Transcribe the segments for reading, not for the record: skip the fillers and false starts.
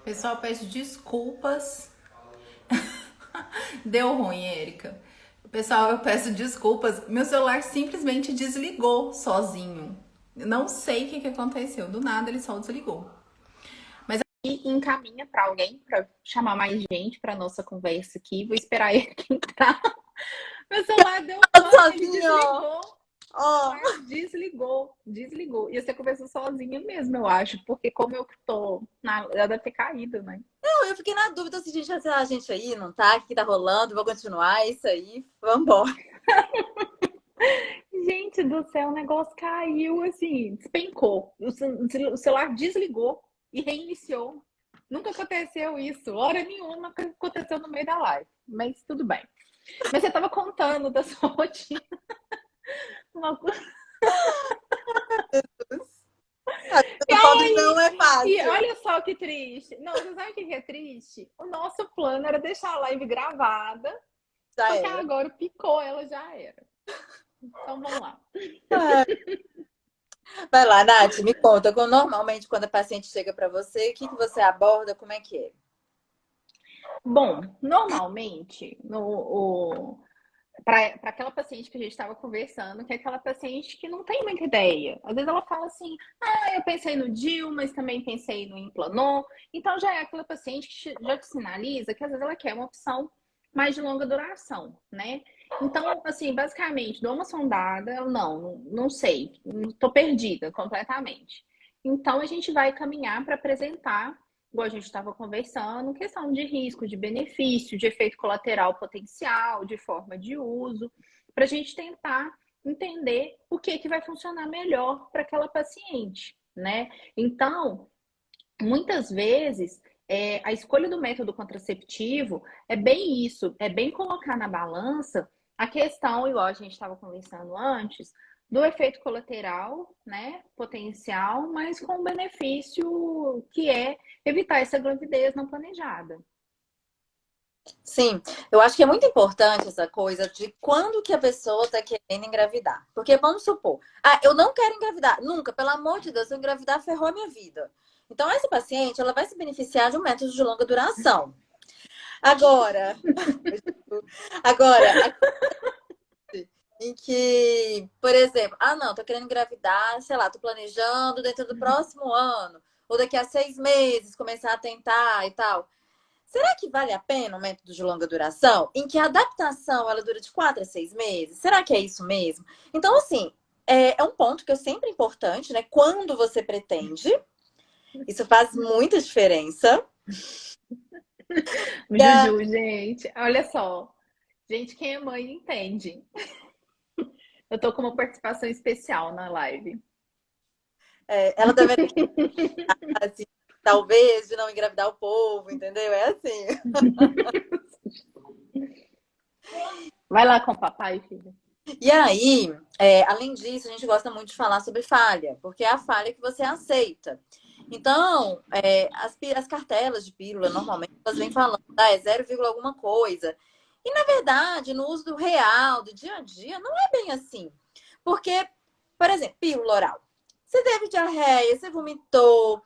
Pessoal, peço desculpas. Deu ruim, Érica. Pessoal, eu peço desculpas. Meu celular simplesmente desligou sozinho. Não sei o que aconteceu. Do nada ele só desligou. Mas E encaminha para alguém para chamar mais gente para nossa conversa aqui. Vou esperar ele entrar. Meu celular deu pane, ele Sozinho, desligou. O ó. celular desligou. E você conversou sozinha mesmo, eu acho, porque como eu tô na, já deve ter caído, né? Não, eu fiquei na dúvida se a gente, sei lá, a gente aí não tá, o que tá rolando, vou continuar, é isso aí, vambora. Gente do céu, o negócio caiu assim, despencou. O celular desligou e reiniciou. Nunca aconteceu isso, hora nenhuma aconteceu no meio da live, mas tudo bem. Mas você estava contando da sua rotina. Uma A E vida pobre aí, não é e fácil. olha só que triste. Não, você sabe o que é triste? O nosso plano era deixar a live gravada, Já só que era. agora picou, ela já era. Então vamos lá. É. Vai lá, Nath, me conta, normalmente quando a paciente chega pra você, o que que você aborda, como é que é? Bom, normalmente, para aquela paciente que a gente estava conversando, que é aquela paciente que não tem muita ideia. Às vezes ela fala assim: ah, eu pensei no DIU, mas também pensei no Implanon. Então já é aquela paciente que já te sinaliza que às vezes ela quer uma opção mais de longa duração, né? Então, assim, basicamente, dou uma sondada, eu não sei, estou perdida completamente. Então a gente vai caminhar para apresentar, igual a gente estava conversando, questão de risco, de benefício, de efeito colateral potencial, de forma de uso, para a gente tentar entender o que, que vai funcionar melhor para aquela paciente, né? Então, muitas vezes, a escolha do método contraceptivo é bem isso, é bem colocar na balança a questão, igual a gente estava conversando antes, do efeito colateral, né, potencial, mas com o benefício que é evitar essa gravidez não planejada. Sim, eu acho que é muito importante essa coisa de quando que a pessoa tá querendo engravidar. Porque vamos supor, ah, eu não quero engravidar, nunca, pelo amor de Deus, se eu engravidar, ferrou a minha vida. Então, essa paciente, ela vai se beneficiar de um método de longa duração. Agora, agora, em que, por exemplo, ah, não, tô querendo engravidar, sei lá, tô planejando dentro do próximo ano, ou daqui a 6 meses começar a tentar e tal. Será que vale a pena um método de longa duração, em que a adaptação ela dura de 4 a 6 meses? Será que é isso mesmo? Então, assim, é um ponto que é sempre importante, né? Quando você pretende, isso faz muita diferença. O E Juju, gente, olha só. Gente, quem é mãe entende. Eu tô com uma participação especial na live. ela também, assim, talvez, de não engravidar o povo, entendeu? É assim. Vai lá com o papai, filho. E aí, além disso, a gente gosta muito de falar sobre falha, porque é a falha que você aceita. Então, as cartelas de pílula, normalmente, elas vêm falando, é 0, alguma coisa. E, na verdade, no uso do real, do dia a dia, não é bem assim. Porque, por exemplo, pílula oral. Você teve diarreia, você vomitou,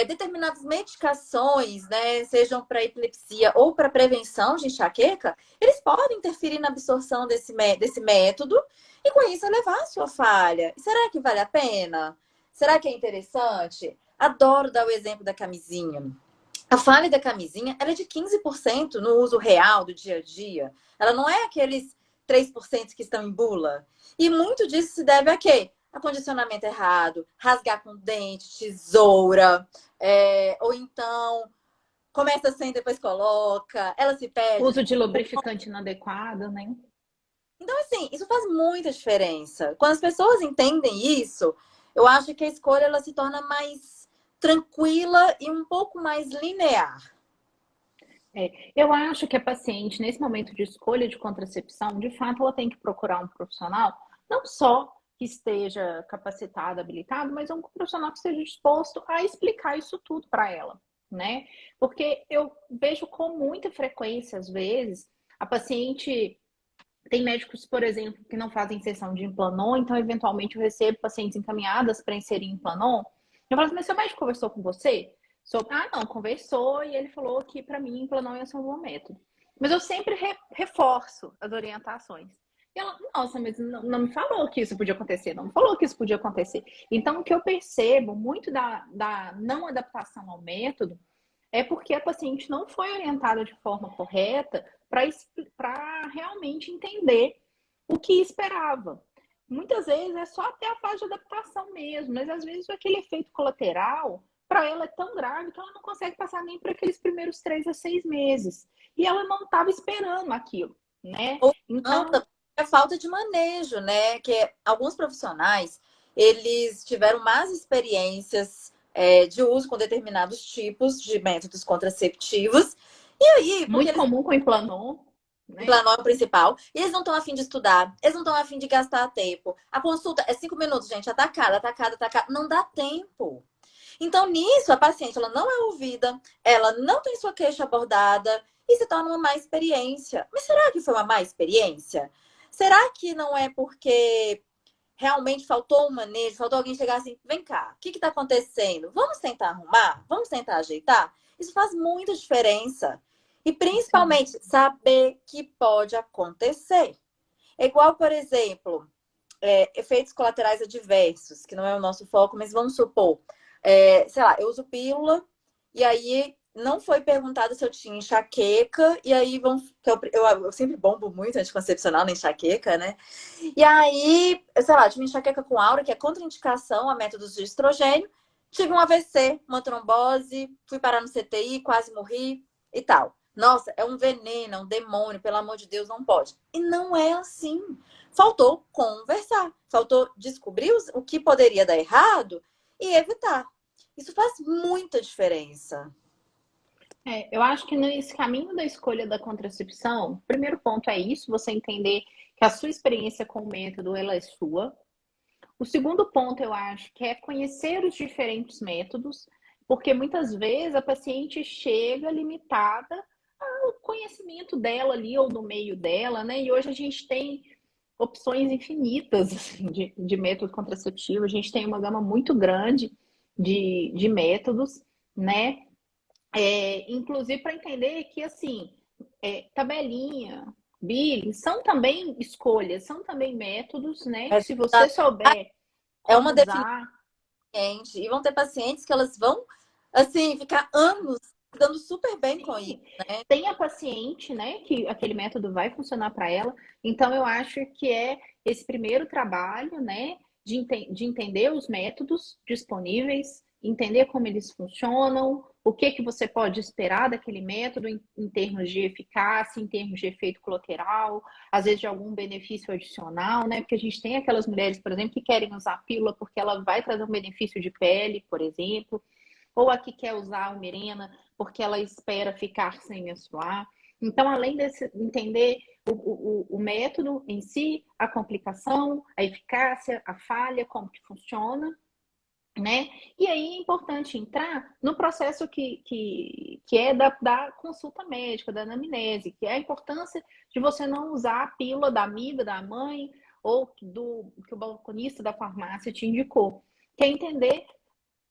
determinadas medicações, né, sejam para epilepsia ou para prevenção de enxaqueca, eles podem interferir na absorção desse método e, com isso, elevar a sua falha. E será que vale a pena? Será que é interessante? Adoro dar o exemplo da camisinha. A falha da camisinha ela é de 15% no uso real do dia a dia. Ela não é aqueles 3% que estão em bula. E muito disso se deve a quê? Acondicionamento errado, rasgar com dente, tesoura, ou então começa sem, depois coloca, ela se perde. Uso de lubrificante inadequado, né? Então, assim, isso faz muita diferença. Quando as pessoas entendem isso, eu acho que a escolha ela se torna mais tranquila e um pouco mais linear. Eu acho que a paciente, nesse momento de escolha de contracepção, de fato, ela tem que procurar um profissional, não só que esteja capacitado, habilitado, mas um profissional que esteja disposto a explicar isso tudo para ela, né? Porque eu vejo com muita frequência, às vezes, a paciente. Tem médicos, por exemplo, que não fazem sessão de Implanon, então, eventualmente, eu recebo pacientes encaminhadas para inserir Implanon. Eu falo assim, mas seu médico conversou com você? Não, conversou e ele falou que para mim Implanon ia ser um bom método. Mas eu sempre reforço as orientações. E ela, nossa, mas não me falou que isso podia acontecer, não me falou que isso podia acontecer. Então, o que eu percebo muito da não adaptação ao método é porque a paciente não foi orientada de forma correta para realmente entender o que esperava. Muitas vezes é só até a fase de adaptação mesmo, mas às vezes aquele efeito colateral para ela é tão grave que ela não consegue passar nem por aqueles primeiros 3 a 6 meses. E ela não estava esperando aquilo, né? Ou não, Então, é falta de manejo, né? Que alguns profissionais, eles tiveram más experiências de uso com determinados tipos de métodos contraceptivos. E aí, porque muito eles comum com Implanon, né? planou o principal, e eles não estão afim de estudar, eles não estão afim de gastar tempo. A consulta é 5 minutos, gente, atacada, atacada, atacada. Não dá tempo. Então, nisso, a paciente ela não é ouvida, ela não tem sua queixa abordada e se torna uma má experiência. Mas será que foi uma má experiência? Será que não é porque realmente faltou um manejo, faltou alguém chegar assim, vem cá, o que está acontecendo? Vamos tentar arrumar? Vamos tentar ajeitar? Isso faz muita diferença. E Sim. principalmente saber que pode acontecer. É igual, por exemplo, efeitos colaterais adversos, que não é o nosso foco, mas vamos supor, sei lá, eu uso pílula e aí não foi perguntado se eu tinha enxaqueca, e aí eu sempre bombo muito anticoncepcional na enxaqueca, né? E aí, sei lá, tive enxaqueca com aura, que é contraindicação a métodos de estrogênio, tive um AVC, uma trombose, fui parar no CTI, quase morri e tal. Nossa, é um veneno, é um demônio, pelo amor de Deus, não pode. E não é assim. Faltou conversar, faltou descobrir o que poderia dar errado e evitar. Isso faz muita diferença. Eu acho que nesse caminho da escolha da contracepção, o primeiro ponto é isso, você entender que a sua experiência com o método ela é sua. O segundo ponto, eu acho, que é conhecer os diferentes métodos, porque muitas vezes a paciente chega limitada ao conhecimento dela ali ou do meio dela, né? E hoje a gente tem opções infinitas assim, de método contraceptivo, a gente tem uma gama muito grande de métodos, né? Inclusive para entender que, assim, tabelinha, billing, são também escolhas, são também métodos, né? Que se você souber É como uma definição. usar. E vão ter pacientes que elas vão, assim, ficar anos dando super bem com isso, Sim, né? tem a paciente, né, que aquele método vai funcionar para ela. Então, eu acho que é esse primeiro trabalho, né, de entender os métodos disponíveis, entender como eles funcionam, o que que você pode esperar daquele método em termos de eficácia, em termos de efeito colateral, às vezes de algum benefício adicional, né? Porque a gente tem aquelas mulheres, por exemplo, que querem usar a pílula porque ela vai trazer um benefício de pele, por exemplo, ou a que quer usar a Mirena porque ela espera ficar sem menstruar. Então, além de entender o método em si, a complicação, a eficácia, a falha, como que funciona, né? E aí é importante entrar no processo que é da consulta médica, da anamnese, que é a importância de você não usar a pílula da amiga, da mãe, ou que o balconista da farmácia te indicou. Que é entender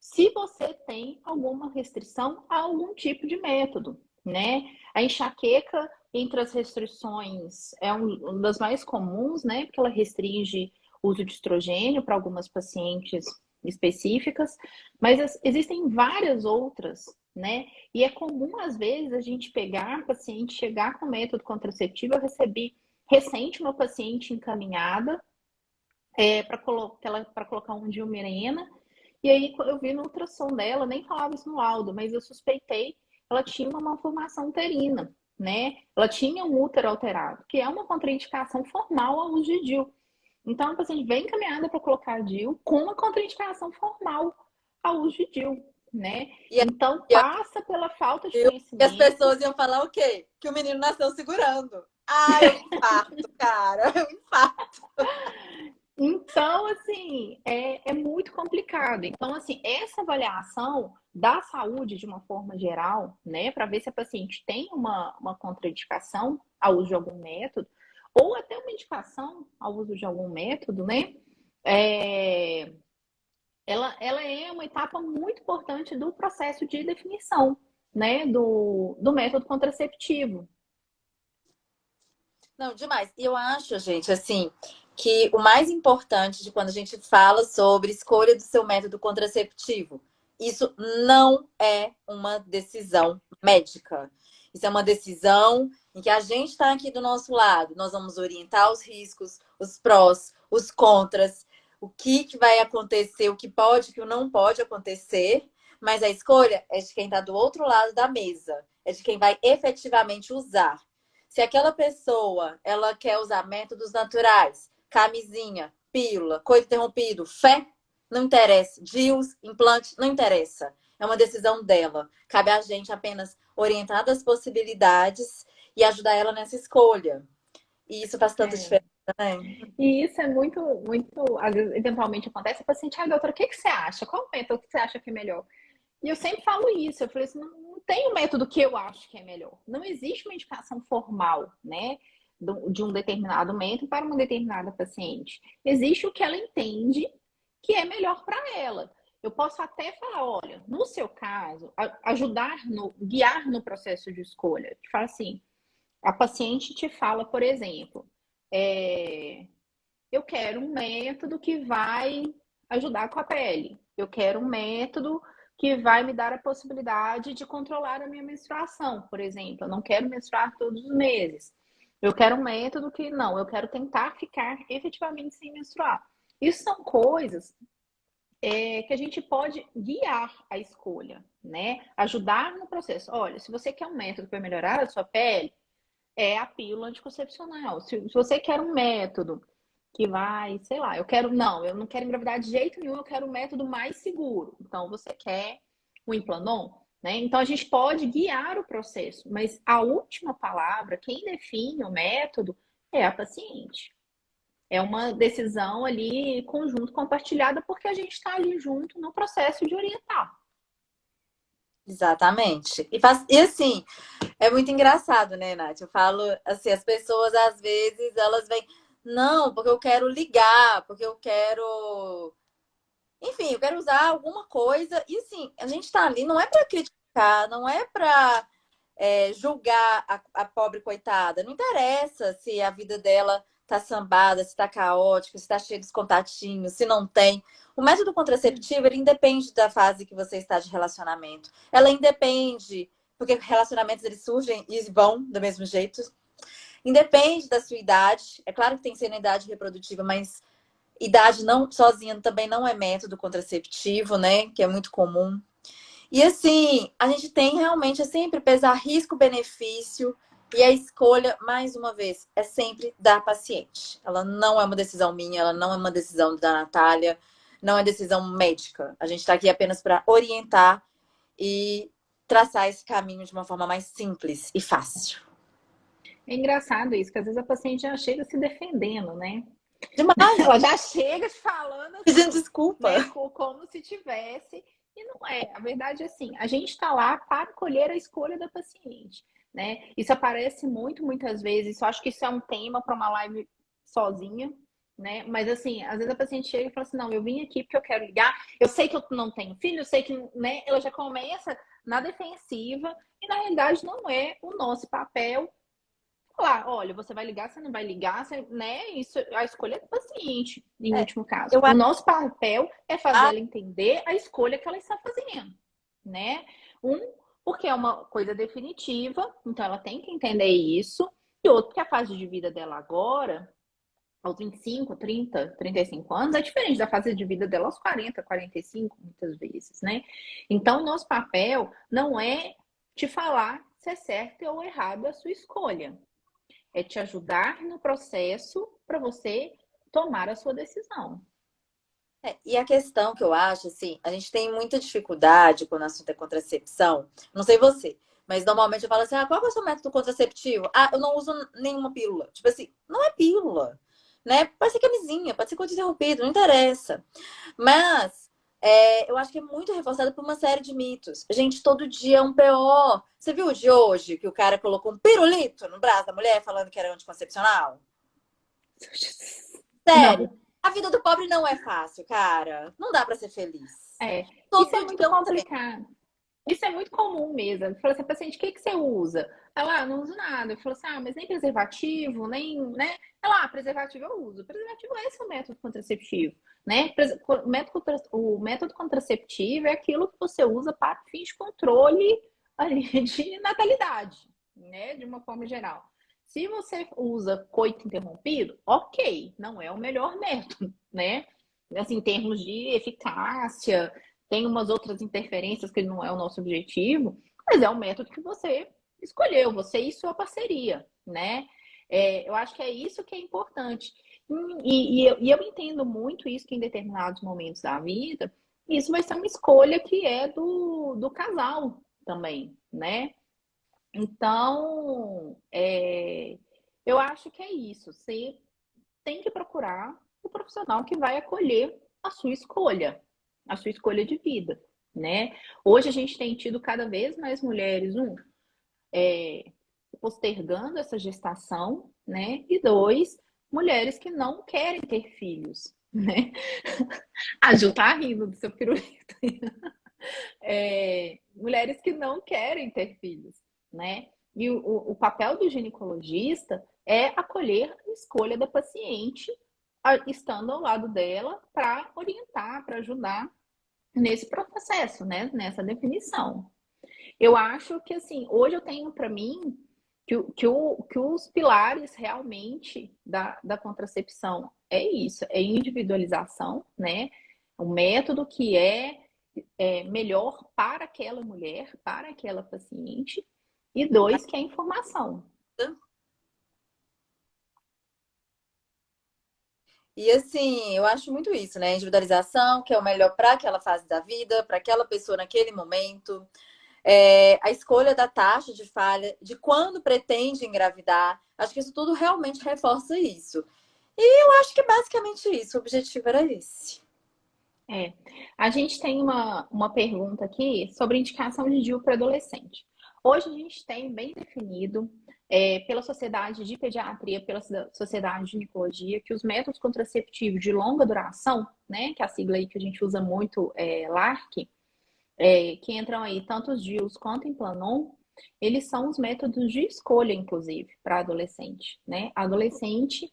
se você tem alguma restrição a algum tipo de método, né? A enxaqueca, entre as restrições, é uma das mais comuns, né? Porque ela restringe o uso de estrogênio para algumas pacientes específicas, mas existem várias outras, né? E é comum, às vezes, a gente pegar a paciente, chegar com método contraceptivo. Eu recebi recente uma paciente encaminhada para colocar um Dilmirena. E aí eu vi no ultrassom dela, nem falava isso no laudo, mas eu suspeitei, ela tinha uma malformação uterina, né? Ela tinha um útero alterado, que é uma contraindicação formal ao uso de DIU. Então a paciente vem encaminhada para colocar DIU com uma contraindicação formal ao uso de DIU, né? E, Então e, passa pela falta de e as conhecimento. pessoas iam falar o quê? Que o menino nasceu segurando. Ah, eu infarto, cara. Eu infarto. Então, assim, é muito complicado. Então, assim, essa avaliação da saúde de uma forma geral, né, para ver se a paciente tem uma contraindicação ao uso de algum método, ou até uma indicação ao uso de algum método, né, é, ela é uma etapa muito importante do processo de definição, né, do método contraceptivo. Não, demais. E eu acho, gente, assim, que o mais importante de quando a gente fala sobre escolha do seu método contraceptivo, isso não é uma decisão médica. Isso é uma decisão em que a gente está aqui do nosso lado. Nós vamos orientar os riscos, os prós, os contras, o que vai acontecer, o que pode, o que não pode acontecer. Mas a escolha é de quem está do outro lado da mesa, é de quem vai efetivamente usar. Se aquela pessoa, ela quer usar métodos naturais, camisinha, pílula, coito interrompido, fé, não interessa. DIUs, implante, não interessa. É uma decisão dela. Cabe a gente apenas orientar das possibilidades e ajudar ela nessa escolha. E isso faz tanta É. diferença, né? E isso é muito, muito, às vezes, eventualmente acontece, o paciente, doutora, o que que você acha? Qual método que você acha que é melhor? E eu sempre falo isso, eu falei assim, não tem um método que eu acho que é melhor. Não existe uma indicação formal, né, de um determinado método para uma determinada paciente. Existe o que ela entende que é melhor para ela. Eu posso até falar, olha, no seu caso, guiar no processo de escolha. Te fala assim, a paciente te fala, por exemplo, eu quero um método que vai ajudar com a pele. Eu quero um método que vai me dar a possibilidade de controlar a minha menstruação, por exemplo. Eu não quero menstruar todos os meses. Eu quero um método que não, eu quero tentar ficar efetivamente sem menstruar. Isso são coisas que a gente pode guiar a escolha, né? Ajudar no processo. Olha, se você quer um método para melhorar a sua pele, é a pílula anticoncepcional. Se você quer um método que vai, sei lá, eu não quero engravidar de jeito nenhum, eu quero um método mais seguro. Então, você quer o Implanon, né? Então, a gente pode guiar o processo, mas a última palavra, quem define o método é a paciente. É uma decisão ali conjunto, compartilhada, porque a gente está ali junto no processo de orientar. Exatamente. E assim, é muito engraçado, né, Nath? Eu falo assim, as pessoas às vezes elas vêm, não, porque eu quero ligar, porque eu quero, enfim, eu quero usar alguma coisa. E assim, a gente tá ali não é para criticar, não é para julgar a pobre coitada. Não interessa se a vida dela tá sambada, se tá caótica, se tá cheia de contatinhos, se não tem. O método contraceptivo, ele independe da fase que você está de relacionamento. Ela independe, porque relacionamentos eles surgem e vão do mesmo jeito. Independe da sua idade. É claro que tem que ser na idade reprodutiva, mas idade não sozinha também não é método contraceptivo, né? Que é muito comum. E assim, a gente tem realmente é sempre pesar risco-benefício e a escolha, mais uma vez, é sempre da paciente. Ela não é uma decisão minha, ela não é uma decisão da Natália, não é decisão médica. A gente está aqui apenas para orientar e traçar esse caminho de uma forma mais simples e fácil. É engraçado isso, que às vezes a paciente já chega se defendendo, né? Demais! Ela já chega falando Pedindo assim, desculpa. né? Como se tivesse. E não é. A verdade é assim, a gente está lá para colher a escolha da paciente, né? Isso aparece muitas vezes. Eu acho que isso é um tema para uma live sozinha, né? Mas assim, às vezes a paciente chega e fala assim, não, eu vim aqui porque eu quero ligar. Eu sei que eu não tenho filho, eu sei que, né? Ela já começa na defensiva e na realidade não é o nosso papel falar, olha, você vai ligar, você não vai ligar, você, né? Isso, a escolha é do paciente, em último caso. Eu O acho nosso papel é fazer ela entender a escolha que ela está fazendo, né? Porque é uma coisa definitiva, então ela tem que entender isso. E outro, que a fase de vida dela agora, aos 25, 30, 35 anos, é diferente da fase de vida dela aos 40, 45, muitas vezes, né? Então, o nosso papel não é te falar se é certo ou errado a sua escolha, é te ajudar no processo para você tomar a sua decisão. E a questão que eu acho, assim, a gente tem muita dificuldade quando o assunto é contracepção. Não sei você, mas normalmente eu falo assim: qual que é o seu método contraceptivo? Eu não uso nenhuma pílula. Tipo assim, não é pílula, né? Pode ser camisinha, pode ser coito interrompido, não interessa. Mas eu acho que é muito reforçado por uma série de mitos. Gente, todo dia é um PO. Você viu o de hoje que o cara colocou um pirulito no braço da mulher falando que era anticoncepcional? Sério. Não. A vida do pobre não é fácil, cara. Não dá pra ser feliz. É, isso é Todo muito dia um trem. complicado. Isso é muito comum mesmo. Eu falo assim, paciente, o que que você usa? Ela, não uso nada. Eu falo assim, mas nem preservativo, nem, né? Ela, preservativo eu uso. Preservativo é esse o método contraceptivo, né? O método contraceptivo é aquilo que você usa para fins de controle ali, de natalidade, né? De uma forma geral. Se você usa coito interrompido, ok, não é o melhor método, né? Assim, em termos de eficácia, tem umas outras interferências que não é o nosso objetivo, mas é um método que você escolheu, você e sua parceria, né? Eu acho que é isso que é importante. E eu entendo muito isso que em determinados momentos da vida, isso vai ser uma escolha que é do casal também, né? Então, eu acho que é isso. Você tem que procurar o profissional que vai acolher a sua escolha de vida, né? Hoje a gente tem tido cada vez mais mulheres, postergando essa gestação, né? E dois, mulheres que não querem ter filhos, né? A Ju tá rindo do seu pirulito. Mulheres que não querem ter filhos, né? E o papel do ginecologista é acolher a escolha da paciente, estando ao lado dela para orientar, para ajudar nesse processo, né? Nessa definição. Eu acho que, assim, hoje eu tenho para mim que os pilares realmente da contracepção é isso, é individualização, né? Um método que é melhor para aquela mulher, para aquela paciente, e dois, que é a informação. E assim, eu acho muito isso, né? Individualização, que é o melhor para aquela fase da vida, para aquela pessoa naquele momento. A escolha da taxa de falha, de quando pretende engravidar. Acho que isso tudo realmente reforça isso. E eu acho que é basicamente isso. O objetivo era esse. A gente tem uma pergunta aqui sobre indicação de DIU para adolescente. Hoje a gente tem bem definido pela Sociedade de Pediatria, pela Sociedade de Ginecologia, que os métodos contraceptivos de longa duração, né, que é a sigla aí que a gente usa muito, LARC, que entram aí tanto os DIUs quanto Implanon, eles são os métodos de escolha, inclusive, para adolescente, né? A adolescente,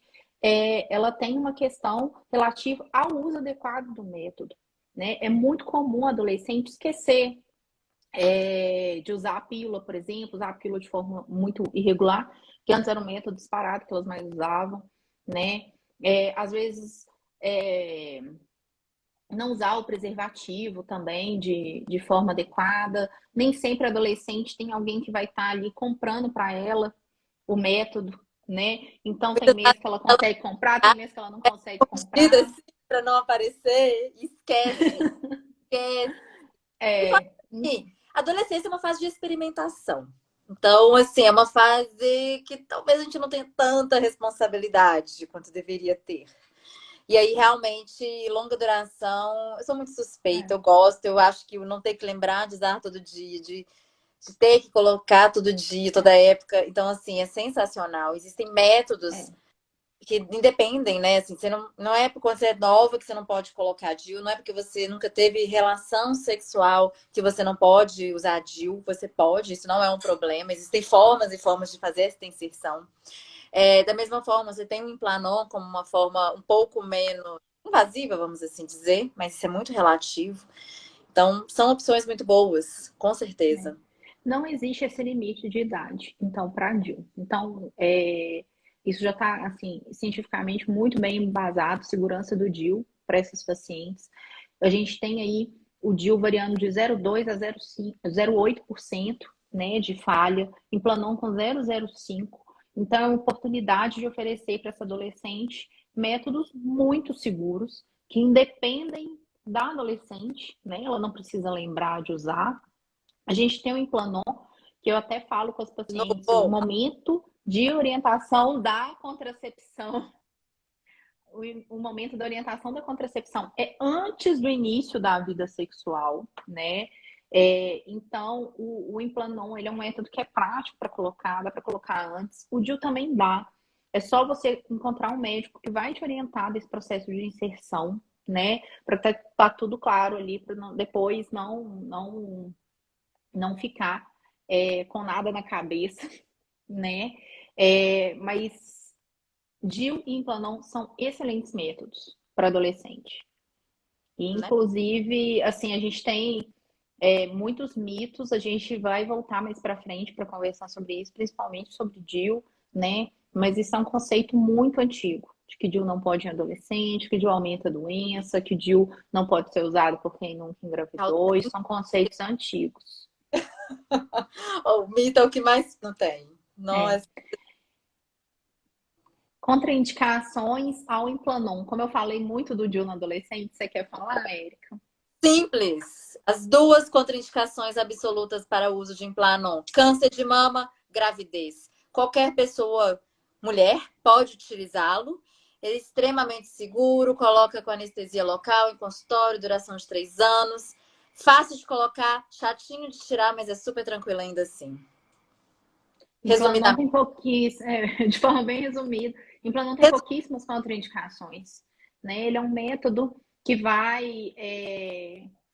ela tem uma questão relativa ao uso adequado do método, né? É muito comum o adolescente esquecer de usar a pílula, por exemplo, usar a pílula de forma muito irregular, que antes era um método disparado que elas mais usavam, né? Às vezes, não usar o preservativo também de forma adequada. Nem sempre adolescente tem alguém que vai estar ali comprando para ela o método, né? Então tem mês que ela consegue comprar, tem mês que ela não consegue comprar. Assim, para não aparecer, esquece. Esquece. É, E adolescência é uma fase de experimentação. Então, assim, é uma fase que talvez a gente não tenha tanta responsabilidade quanto deveria ter. E aí, realmente, longa duração, eu sou muito suspeita, eu gosto, eu acho que não ter que lembrar de usar todo dia, de ter que colocar todo dia, toda época. Então, assim, é sensacional. Existem métodos que independem, né? Assim, você não é porque você é nova que você não pode colocar DIU, não é porque você nunca teve relação sexual que você não pode usar DIU, você pode, isso não é um problema. Existem formas e formas de fazer essa inserção. Da mesma forma, você tem o Implanon como uma forma um pouco menos invasiva, vamos assim dizer, mas isso é muito relativo. Então, são opções muito boas, com certeza. Não existe esse limite de idade, então, para DIU. Então, isso já está, assim, cientificamente muito bem embasado, segurança do DIU para esses pacientes. A gente tem aí o DIU variando de 0,2% a 0,8%, né, de falha, Implanon com 0,05%. Então, é uma oportunidade de oferecer para essa adolescente métodos muito seguros, que independem da adolescente, né? Ela não precisa lembrar de usar. A gente tem o Implanon, que eu até falo com os pacientes, o momento de orientação da contracepção. O momento da orientação da contracepção é antes do início da vida sexual, né? Então, o Implanon, ele é um método que é prático para colocar, dá para colocar antes. O DIU também dá. É só você encontrar um médico que vai te orientar desse processo de inserção, né? Para tá tudo claro ali, para depois não ficar com nada na cabeça, né? Mas DIU e Implanon são excelentes métodos para adolescente. E, né? inclusive, assim, a gente tem muitos mitos, a gente vai voltar mais para frente para conversar sobre isso, principalmente sobre DIU, né? Mas isso é um conceito muito antigo, de que DIU não pode em adolescente, que DIU aumenta a doença, que DIU não pode ser usado por quem nunca engravidou, isso são conceitos antigos. O mito é o que mais não tem. Nossa. Contraindicações ao Implanon. Como eu falei muito do DIU no adolescente, você quer falar, Érica? Simples. As duas contraindicações absolutas para o uso de Implanon: câncer de mama, gravidez. Qualquer pessoa, mulher, pode utilizá-lo. Ele é extremamente seguro, coloca com anestesia local em consultório, duração de 3 anos. Fácil de colocar, chatinho de tirar, mas é super tranquilo ainda assim. Implanon Resumidamente, tem pouquíssimas, de forma bem resumida, Implanon tem pouquíssimas contraindicações, né? Ele é um método que vai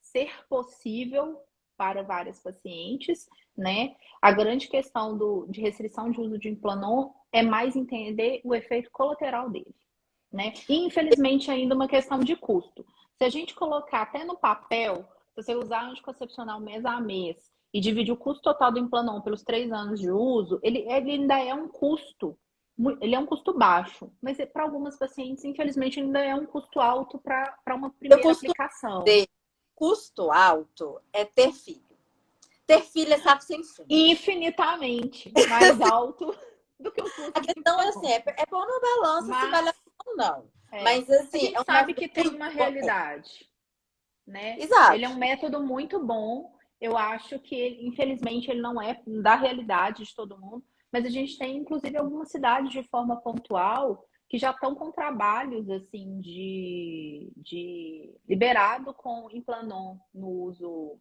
ser possível para várias pacientes, né? A grande questão de restrição de uso de Implanon é mais entender o efeito colateral dele, né? E, infelizmente, ainda uma questão de custo. Se a gente colocar até no papel, se você usar anticoncepcional mês a mês e dividir o custo total do Implanon pelos 3 anos de uso, ele ainda é um custo. Ele é um custo baixo, mas para algumas pacientes, infelizmente, ainda é um custo alto para uma eu primeira costumo aplicação. dizer, custo alto é ter filho. Ter filho é saco sem fim. Infinitamente mais alto do que o custo A do questão é assim, Implanon. é pôr na balança se vale a Mas pena ou não. é, Mas a assim, é gente um sabe método que tem muito uma potente. realidade, né? Ele é Exato. um método muito bom. Eu acho que, infelizmente, ele não é da realidade de todo mundo, mas a gente tem, inclusive, algumas cidades de forma pontual que já estão com trabalhos assim de liberado com Implanon no uso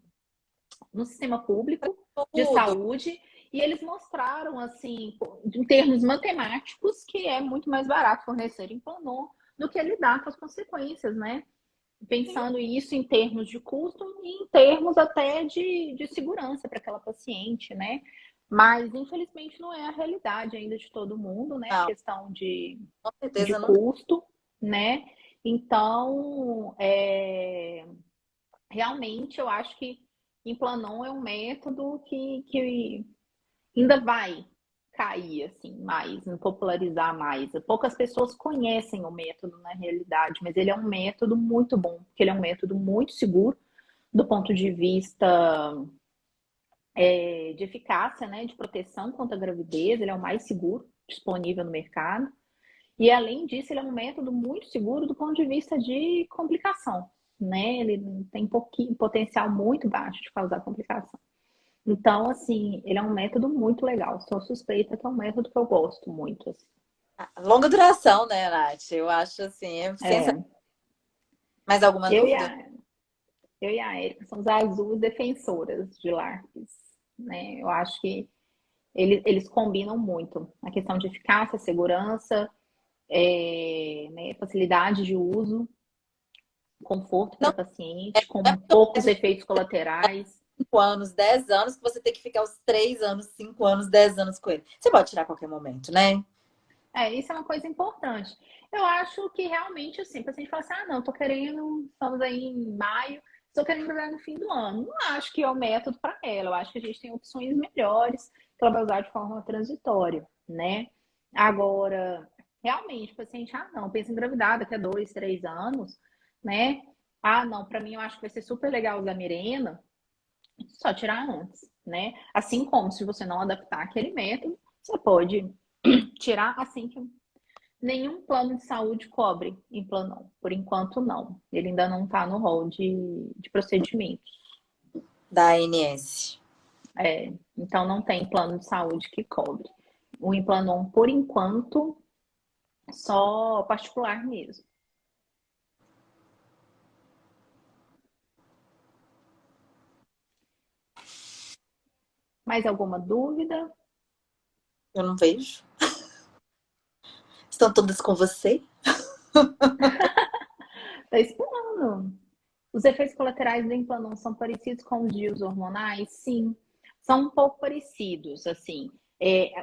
no sistema público de Tudo. saúde, e eles mostraram assim, em termos matemáticos, que é muito mais barato fornecer Implanon do que lidar com as consequências, né? Pensando isso em termos de custo e em termos até de segurança para aquela paciente, né? Mas, infelizmente, não é a realidade ainda de todo mundo, né? A Não, questão com de certeza não. custo, né? Então, realmente, eu acho que Implanon é um método que ainda vai cair assim mais, popularizar mais. Poucas pessoas conhecem o método na realidade, mas ele é um método muito bom, porque ele é um método muito seguro do ponto de vista de eficácia, né, de proteção contra a gravidez, ele é o mais seguro disponível no mercado. E além disso, ele é um método muito seguro do ponto de vista de complicação, né? Ele tem potencial muito baixo de causar complicação. Então, assim, ele é um método muito legal. Sou suspeita que é um método que eu gosto muito. Assim. Longa duração, né, Nath? Eu acho assim, é ciência. É, Mais alguma eu e dúvida? a, eu e a Erika somos as duas defensoras de LARPs, né? Eu acho que eles combinam muito. A questão de eficácia, segurança, né, facilidade de uso, conforto para Não a paciente, é com porque poucos eu efeitos colaterais. 5 anos, 10 anos, que você tem que ficar os 3 anos, 5 anos, 10 anos com ele. Você pode tirar a qualquer momento, né? Isso é uma coisa importante. Eu acho que realmente, assim, o paciente fala assim, não, tô querendo, estamos aí em maio, estou querendo usar no fim do ano. Não acho que é o método para ela. Eu acho que a gente tem opções melhores que ela vai usar de forma transitória, né? Agora, realmente, o paciente, não, pensa em engravidar daqui a 2, 3 anos, né? Não, para mim eu acho que vai ser super legal usar Mirena, só tirar antes, né? Assim como se você não adaptar aquele método, você pode tirar assim que nenhum plano de saúde cobre Implanon. Por enquanto, não. Ele ainda não está no rol de procedimentos. Da ANS. Então, não tem plano de saúde que cobre. O Implanon, por enquanto, só particular mesmo. Mais alguma dúvida? Eu não vejo. Estão todas com você? Tá explorando. Os efeitos colaterais do Implanon são parecidos com os DIUs hormonais? Sim, são um pouco parecidos, assim.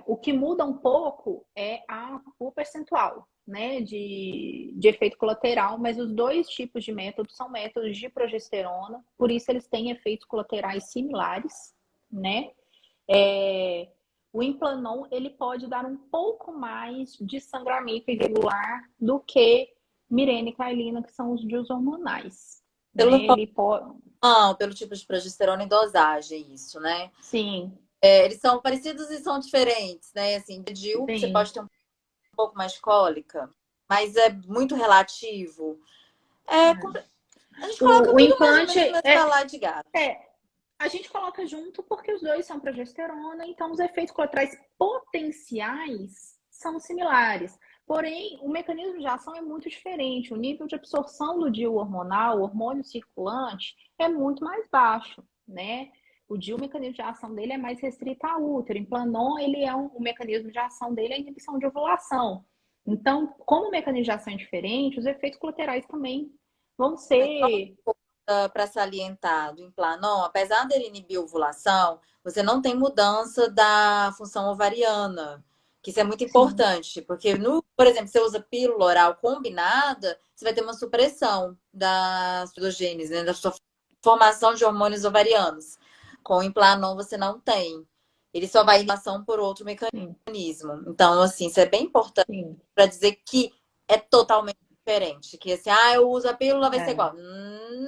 O que muda um pouco é o percentual, né, de efeito colateral, mas os dois tipos de métodos são métodos de progesterona, por isso eles têm efeitos colaterais similares, né? O Implanon, ele pode dar um pouco mais de sangramento irregular do que Mirena e Cailina, que são os DIUs hormonais. Pelo, Né? Ele pode... não, pelo tipo de progesterona em dosagem, isso, né? Sim, Eles são parecidos e são diferentes, né? Assim, de DIU, você sim, pode ter um pouco mais de cólica, mas é muito relativo. A gente coloca O tudo mais ou implante menos nesse balaio de gato. a gente coloca junto porque os dois são progesterona, então os efeitos colaterais potenciais são similares. Porém, o mecanismo de ação é muito diferente. O nível de absorção do DIU hormonal, o hormônio circulante, é muito mais baixo, né? O DIU, o mecanismo de ação dele é mais restrito ao útero. O Implanon, ele é o mecanismo de ação dele é a inibição de ovulação. Então, como o mecanismo de ação é diferente, os efeitos colaterais também vão ser... Para salientar do Implanon, apesar dele inibir a ovulação, você não tem mudança da função ovariana, que isso é muito Sim, importante, porque, por exemplo, se você usa pílula oral combinada, você vai ter uma supressão da estrogênese, né, da sua formação de hormônios ovarianos. Com o Implanon você não tem. Ele só vai em ação por outro sim, mecanismo. Então, assim, isso é bem importante sim. para dizer que é totalmente diferente. Que assim, eu uso a pílula, vai ser É. igual.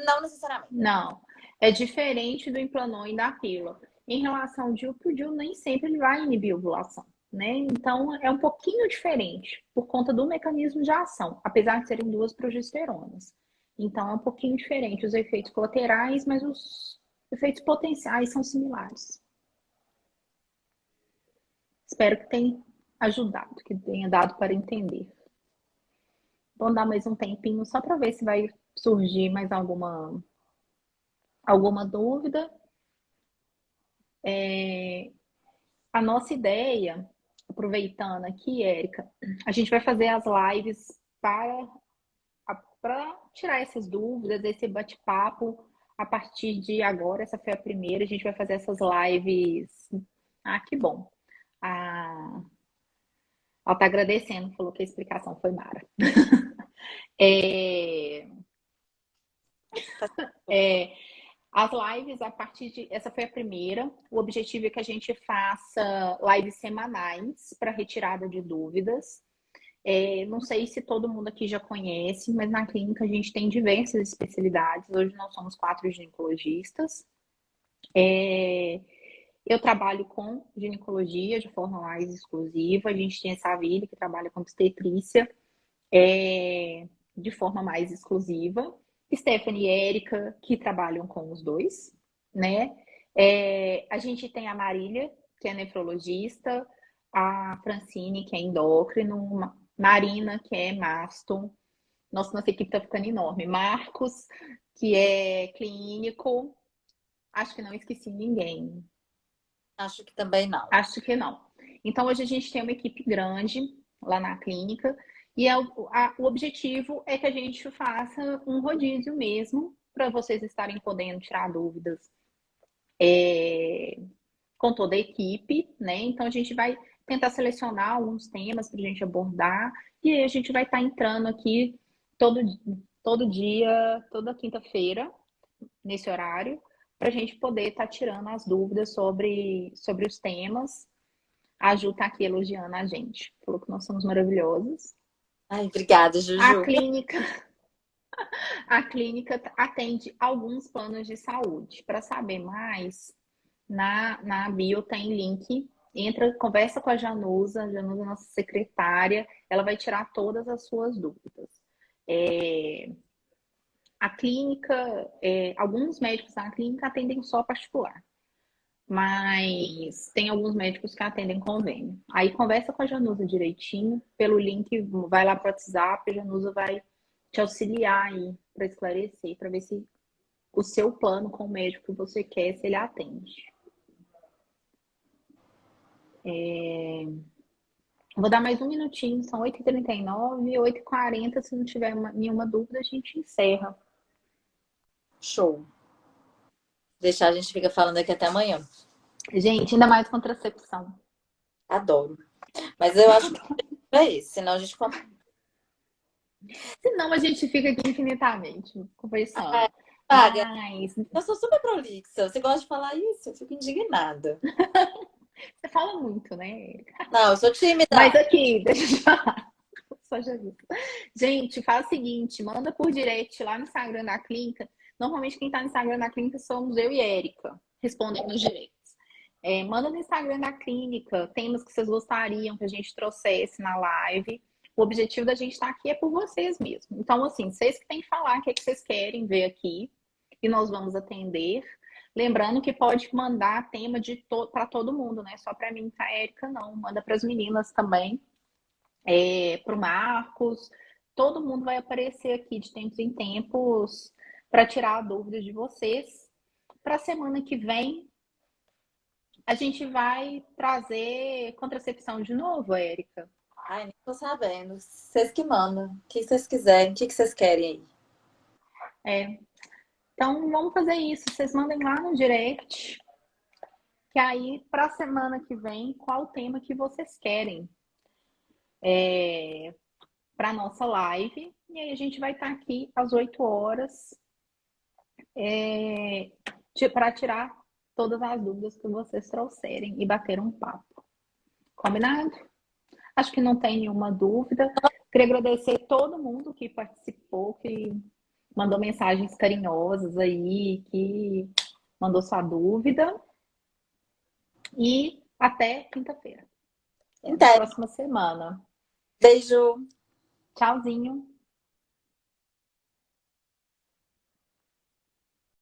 Não necessariamente. Não, é diferente do Implanon e da pílula. Em relação ao DIU, o DIU nem sempre ele vai inibir a ovulação, né? Então é um pouquinho diferente por conta do mecanismo de ação, apesar de serem duas progesteronas. Então é um pouquinho diferente os efeitos colaterais, mas os efeitos potenciais são similares. Espero que tenha ajudado, que tenha dado para entender. Vamos dar mais um tempinho só para ver se vai surgir mais alguma dúvida. A nossa ideia, aproveitando aqui, Érica, a gente vai fazer as lives para tirar essas dúvidas, esse bate-papo a partir de agora. Essa foi a primeira, a gente vai fazer essas lives. Ah, que bom. Ela está agradecendo, falou que a explicação foi mara. É, é, as lives, a partir de. Essa foi a primeira. O objetivo é que a gente faça lives semanais para retirada de dúvidas. Não sei se todo mundo aqui já conhece, mas na clínica a gente tem diversas especialidades. Hoje nós somos 4 ginecologistas. Eu trabalho com ginecologia de forma mais exclusiva. A gente tem a Savile, que trabalha com obstetrícia de forma mais exclusiva. Stephanie e Érica, que trabalham com os dois, né? A gente tem a Marília, que é nefrologista, a Francine, que é endócrino, Marina, que é masto. Nossa equipe tá ficando enorme. Marcos, que é clínico. Acho que não esqueci ninguém. Acho que também não. Acho que não. Então, hoje a gente tem uma equipe grande lá na clínica e o objetivo é que a gente faça um rodízio mesmo para vocês estarem podendo tirar dúvidas com toda a equipe, né? Então, a gente vai tentar selecionar alguns temas para a gente abordar e aí a gente vai estar entrando aqui todo dia, toda quinta-feira, nesse horário, para a gente poder estar tirando as dúvidas sobre os temas. A Ju tá aqui elogiando a gente. Falou que nós somos maravilhosos. Ai, obrigada, A Juju. clínica, a clínica atende alguns planos de saúde. Para saber mais, na bio tem link. Entra, conversa com a Janusa é nossa secretária, ela vai tirar todas as suas dúvidas. A clínica, alguns médicos da clínica atendem só particular. Mas tem alguns médicos que atendem convênio. Aí conversa com a Janusa direitinho, pelo link, vai lá pro WhatsApp, a Janusa vai te auxiliar aí para esclarecer, para ver se o seu plano com o médico que você quer, se ele atende. Vou dar mais um minutinho, são 8h39, 8h40. Se não tiver nenhuma dúvida, a gente encerra. Show. Deixar, a gente fica falando aqui até amanhã. Gente, ainda mais contracepção. Adoro. Mas eu acho que é isso, senão a gente Senão a gente fica aqui infinitamente conversando. paga. Mas Eu sou super prolixa. Você gosta de falar isso? Eu fico indignada. você fala muito, né? Não, eu sou tímida. Mas aqui, deixa eu te falar. Só Jesus. Gente, faz o seguinte, manda por direct lá no Instagram da clínica. Normalmente quem tá no Instagram da clínica somos eu e Érica, respondendo nos directs. Manda no Instagram da clínica temas que vocês gostariam que a gente trouxesse na live. O objetivo da gente estar aqui é por vocês mesmo. Então, assim, vocês que têm que falar o que é que vocês querem ver aqui e nós vamos atender. Lembrando que pode mandar tema para todo mundo, né? Só para mim e para a Érica, não. Manda para as meninas também, para o Marcos. Todo mundo vai aparecer aqui de tempos em tempos para tirar dúvidas de vocês. Para a semana que vem, a gente vai trazer contracepção de novo, Érica. Ai, nem tô sabendo. Vocês que mandam. O que vocês quiserem. O que vocês querem aí? Então, vamos fazer isso. Vocês mandem lá no direct. Que aí, para a semana que vem, qual o tema que vocês querem para nossa live. E aí a gente vai estar aqui às 8 horas para tirar todas as dúvidas que vocês trouxerem e bater um papo. Combinado? Acho que não tem nenhuma dúvida. Queria agradecer todo mundo que participou, que mandou mensagens carinhosas aí, que mandou sua dúvida. E até quinta-feira. Até a próxima semana. Beijo. Tchauzinho.